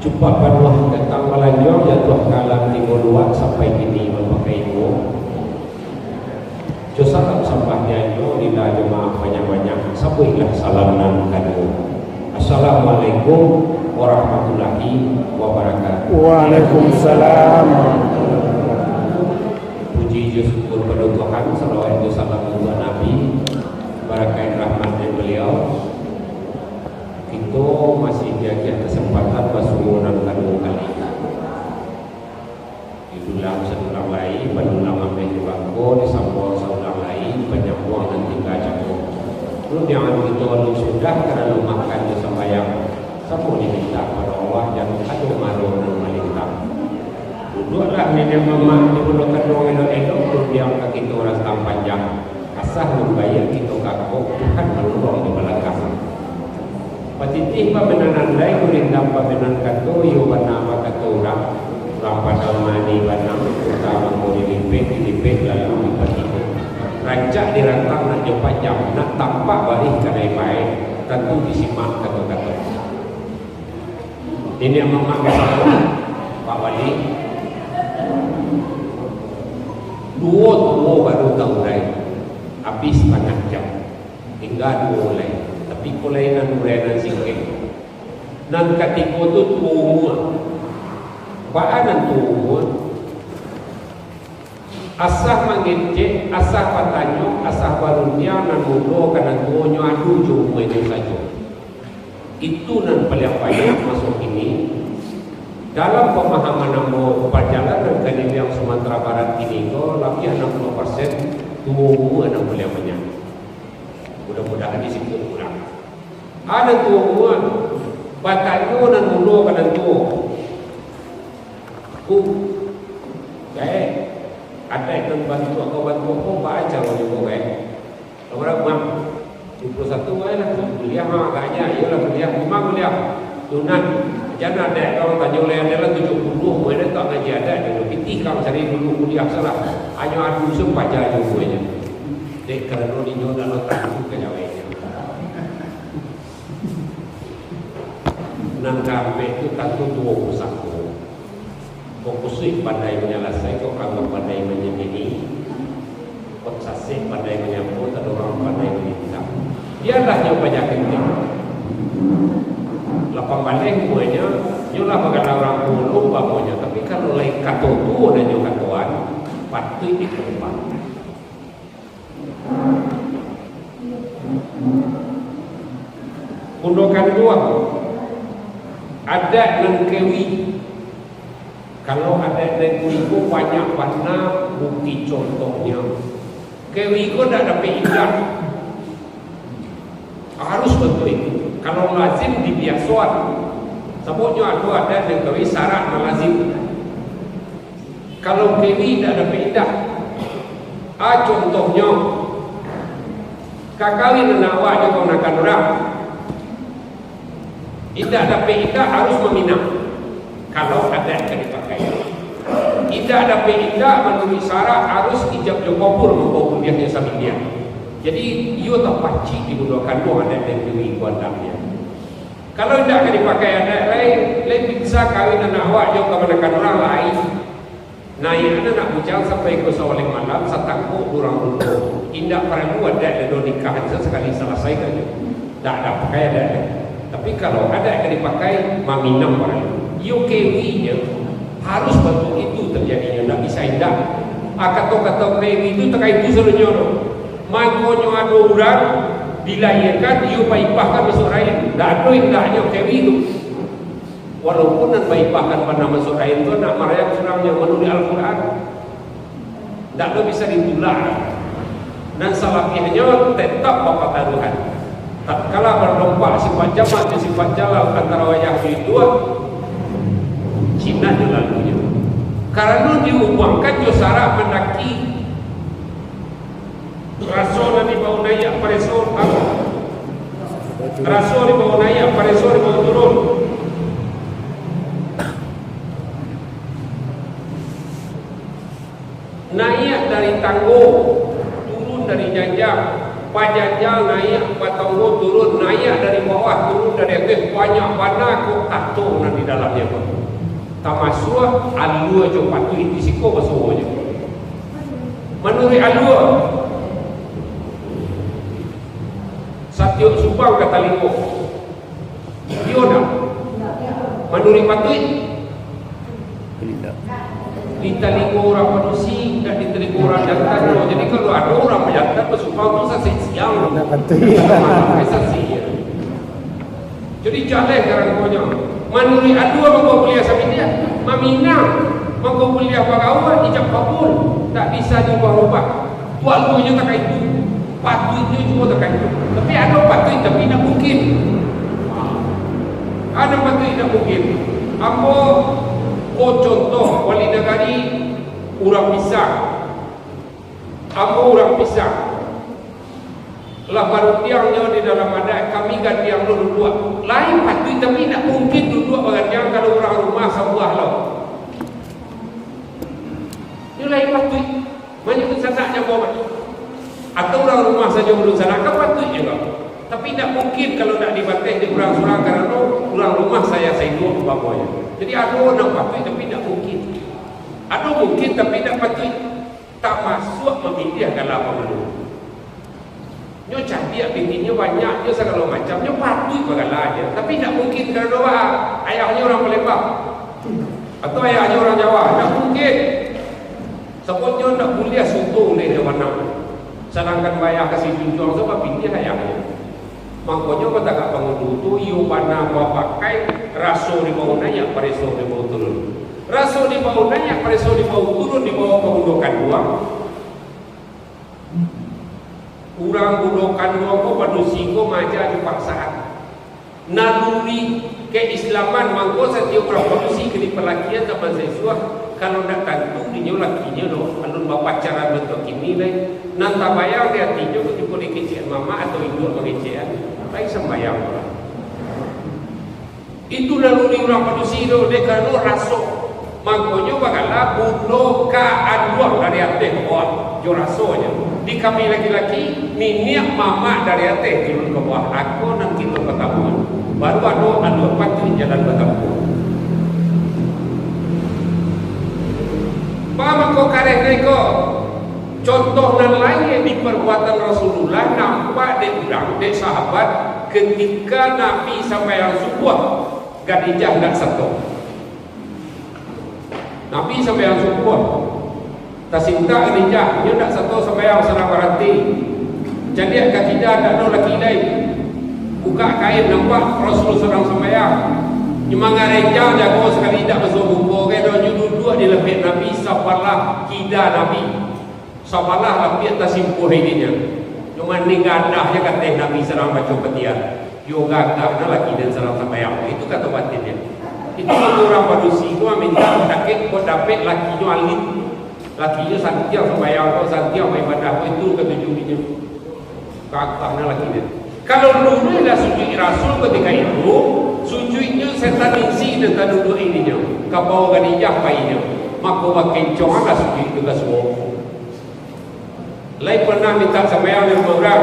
Cuba paruah datang melanjur jatuh kalam timur luar sampai kini memakai ibu. Salam sembah dianjur lila jemaah banyak-banyak sabuilah salam nan kadu. Assalamualaikum warahmatullahi wabarakatuh. Waalaikumsalam. Puji syukur pada Tuhan, salawat dan salam kepada Nabi, barakat rahmatnya beliau. Kita masih diajar kesempatan basuhunan kadu kali di dulang sedulang lain, penulang ambil di bangko, disambung sedulang lain, penyambung dan tinggal jatuh. Lu jangan begitu lu sudah karena lu makan di sembahyang. Sapu diminta pada Allah jangan ada malu dan malingkam. Duduklah nenek mama di pondok kedong elok-elok tu diam kaki kita orang setang panjang. Asal membayar kita kakok Tuhan menolong di belakang. Patitih pamenanan lain kurindam pamenanan kato yo banama kato orang pada mani banam utama mau dilipet lalu dipatiku. Rancak dirantang nak jumpa jam nak tampak balik kedai baik tentu disimak kata-kata. Ini yang memaksa Pak Wali dua baru tahu habis setengah jam hingga dua lain tapi kulainan urainan sikit nan katiko tu tuumua baanan tuumua asah mangecek, asah patanyo, asah barunya nan mudo kanan tuonyo adu jumu itu saja. Itu nan paling banyak masuk ini dalam pemahaman namo perjalanan ke yang Sumatera Barat ini ko lebih 60% tuomu ada paling banyak. Mudah-mudahan di situ kurang. Ada tuomu patanyo nan mudo kanan tuo. Ada yang bantu aku baca kalau juga orang bang 21 lah kuliah agaknya ialah kuliah 5 kuliah tunat jangan ada orang tanya oleh adalah 70 mana tak ngaji ada dulu pitih kalau cari dulu kuliah salah hanya adu sempaja juga dek kerana ni nyo dalam tahu ke jawabnya nang kampe itu tentu 21 fokusnya pandai menyelesaikan kok kamu pandai menyemini kok sasih pandai menyambut atau orang pandai meminta biarlah nyo penyakit ini lapang balik semuanya nyolah bagaimana orang puluh bangunnya tapi kalau lain kato tu dan nyo katoan patut dikelupa pundokan dua ada nengkewi. Kalau ada kewiku banyak warna bukti contohnya. Kewiku tak dapat indah. Harus betul itu. Kalau lazim dibiasuan. Sebutnya ada kewi syarat lazim. Kalau kewi tak dapat indah. Contohnya kakawin nawa juga nak orang. Tidak dapat indah harus meminang. Kalau ada yang dipakai tidak ada pindah menurut syarat harus ijab jokopur membawa kuliahnya sambil dia jadi ia tak pacik digunakan dua ada yang diri kuandangnya kalau tidak akan dipakai ada lain bisa kawin anak awak yang kemenakan orang lain naik anak bujang sampai ke sawaling malam satangku durang dulu tidak perlu ada nikahan sesekali selesaikan tak ada pakai ada tapi kalau ada yang dipakai maminam orang kewinya harus betul itu terjadinya tak bisa indah kata-kata kewi itu terkait itu serunya mangkonyo ada orang dilahirkan ia paipahkan masuk rain tak ada indahnya kewi itu walaupun nak paipahkan pada masuk rain itu nak merayak surangnya menurut Al-Quran tak ada bisa ditolak dan salahnya tetap bapak taruhan tak kala berlomba sifat jamak dan sifat jalal antara wayah itu Cina lalunya karena diubahkan jo syarat mendaki rasul di bawah naik paresor rasul di bawah naik paresor di bawah turun naik dari tangguh turun dari janjang Pajajal naik, Patonggo turun, naik dari bawah, turun dari atas, banyak bana kok tato di dalamnya. Tamasua alua jo patu itu siko basuh je. Menurut alua, Satyo Subang kata lingko, dia nak. Menurut patu ditelingo orang manusia, tak ditelingo orang jantan. Jadi kalau ada orang jantan bersupang tu saya siang. Jadi jalan sekarang punya. Menurut adua mengkau kuliah sampai dia, meminang mengkau kuliah bagawan ijab kabul, tak bisa diubah-ubah. Waktunya tak kayak itu, patunya cuma tak kayak itu. Tapi ada patuh tapi tidak mungkin. Ada patuh tidak mungkin. Apa? Oh contoh wali negari orang pisang, apa orang pisang lah baru tiangnya di dalam adat kami ganti yang duduk lain patut tapi tak mungkin duduk bagian kalau orang rumah sebuah lo ini lain patut banyak kesanaknya bawa atau orang rumah saja belum sana kan patut juga tapi tak mungkin kalau tak dibatas di orang-orang kerana orang rumah saya dua bapaknya. Jadi ada orang patut tapi tak mungkin. Ada mungkin tapi tak patut. Tak masuk memilih kalau apa malu. Nyo cantik bintinya banyak, nyo segala macam, nyo patut bagalah aja. Tapi tak mungkin kerana ayahnya orang Palembang atau ayahnya orang Jawa, tak mungkin. Sebabnya nak kuliah sutung ni mana. Sedangkan bayar kasih tunjuk sebab binti ayahnya. Makanya kau tak bangun tu, you mana kau pakai raso di bawah naik, pareso di bawah turun. Raso di bawah naik, pareso di bawah turun, di bawah kegundukan uang. Kurang gundukan uang kau manusia kau maja di paksaan. Naluri keislaman mangko setiap orang manusia kini pelakian sama sesuatu. Kalau nak tentu dia lakinya doh, alun bapa cara bentuk kini leh. Nanta bayar dia tinjau ketika dikecil mama atau ibu kecil. Baik sembahyang. Itu lalu orang manusia itu dekano raso. Makanya bagalah bunuh ka aduang dari atas ke bawah. Jo rasonya. Di kami laki-laki minyak mama dari atas turun ke bawah. Aku dan kita bertemu. Baru ada adu patut jalan bertemu. Paham kau karek mereka? Contoh dan lain di perbuatan Rasulullah nampak di orang, di sahabat ketika Nabi sampai yang sebuah Khadijah tak satu. Nabi sampai yang sebuah tersinta Khadijah dia tak satu sampai yang serang berhenti. Jadi Khadijah tak ada lagi lain. Buka kain nampak Rasulullah serang sampai yang Nyemangga rejang jago sekali tak masuk buku kena dua dilepit Nabi sabarlah kida Nabi sabarlah lebih atas simpuh ininya cuma ni gadahnya kata Nabi serang baca petian yo gagah na lagi dan serang sampai apa itu kata batinnya itu orang manusia itu minta takik kau dapat lakinya alit lakinya santiang sembahyang kau santiang ibadah kau itu ketujuhnya gagah na lagi dia kalau dulu dah sujud Rasul ketika itu sujudnya setan isi dan tak duduk ininya kapau Khadijah painya maka makin congan lah sujud itu ke semua lain pernah minta sembahyang dengan orang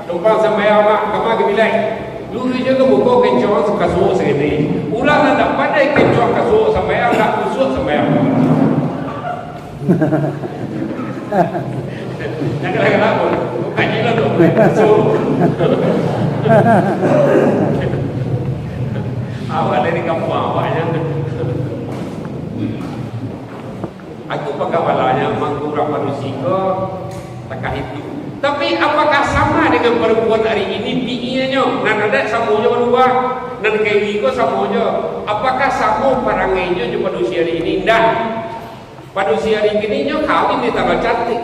numpang sembahyang mak kamar ke bilai dulu je ke buku kencongan sekasuh segini ulang nak pandai kencongan kasuh sembahyang tak kusut sembahyang jangan kenapa pun bukan gila tu kasuh awak dari kampung awaknya aku pengawalanya mengurang manusia takah itu tapi apakah sama dengan perempuan hari ini tingginya nan ada samunya berubah nan kayak gitu samunya apakah sama parangainya juga manusia hari ini dan manusia hari ini kawin di tanggal cantik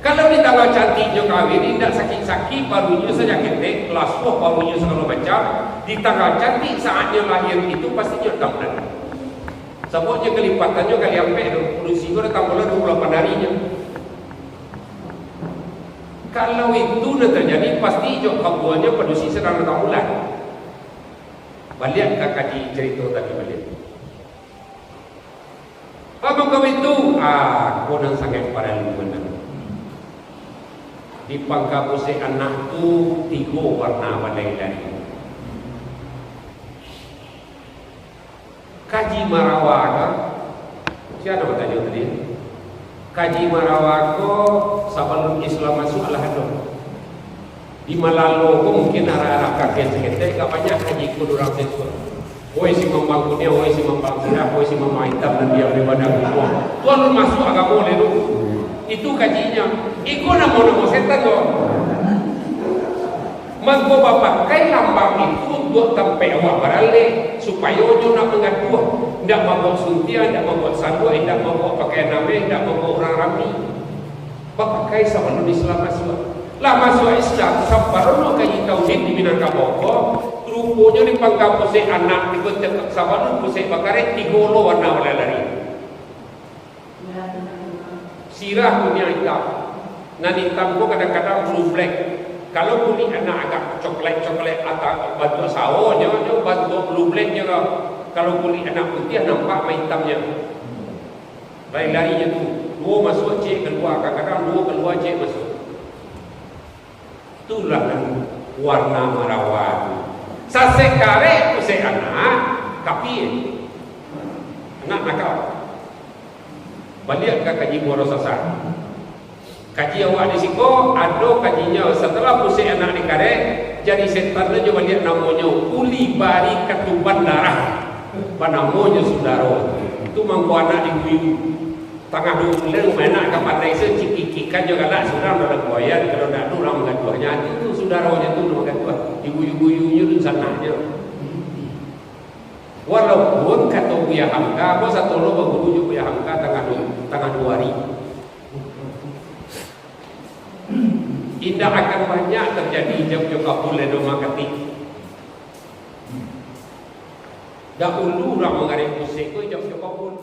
kalau di tanggal cantiknya kawin tidak sakit-sakit barunya saja ketek kelas barunya segala macam di tanggal cantik saatnya lahir itu pastinya tahunan sebabnya kelipatannya kali sampai 20 sigur tambah 28 harinya kalau itu nak terjadi pasti jok kabuannya produksi sedang tahunan balik kakak di cerita tadi balik apa kau itu aku dan sangat pada lumayan di pangkapuse anak tu 3 warna balai lari. Kaji Marawa ka, siapa nak tanya tadi? Kaji Marawa ko sebelum Islam masuk Allah tu. Di Malalo ko mungkin arah-arah kakek sekete, tak banyak kaji ko durang seksual. Oi si Mambang Kunia, oi si Mambang Sirah, oi si Mambang Hitam dan dia beribadah semua. Tuan masuk agama boleh tu. Itu kajinya. Iko nama setan tu. Mangko bapak kai lambang itu buat tempat awak beralih supaya ojo nak mengaduh, ndak mau suntia, ndak mau sandu, ndak mau pakai nama, ndak mau orang ramai. Bapak kai sebelum Islam masuk. Lah masuk Islam sabarono kai tauhid di Minangkabau. Rupanya di pangkapuse anak di kota sabanu pusai bakare 3 warna wala lari. Sirah punya hitam. Nan hitam ko kadang-kadang blue black. Kalau kulit anak agak coklat-coklat atau batu sawonya, batu blue blacknya. Kalau kulit anak putih nampak hitamnya. Lari-larinya tu, 2 masuk cek keluar, kadang-kadang 2 keluar cek masuk. Itulah warna Marawa tu. Sasekare tu saya anak kapi anak nakal balik ke kaji Borosasa. Kaji awak di siko ada kajinya setelah pusing anak di kare jadi setan aja balik namanya uli bari ketuban darah namanya saudara itu mangko anak di guyu tengah dulu mana ke pandai secik-cikikan juga lah sudah dalam goyan kalau tak ada orang mengatuhnya itu saudaranya itu mengatuh diguyu-guyunya dan sananya walaupun kata Buya Hamka apa satu lo berguyu Buya Hamka tengah 2 hari tidak akan banyak terjadi jauh-jauh kabul dan ketik dahulu orang mengarang musik itu jauh-jauh kabul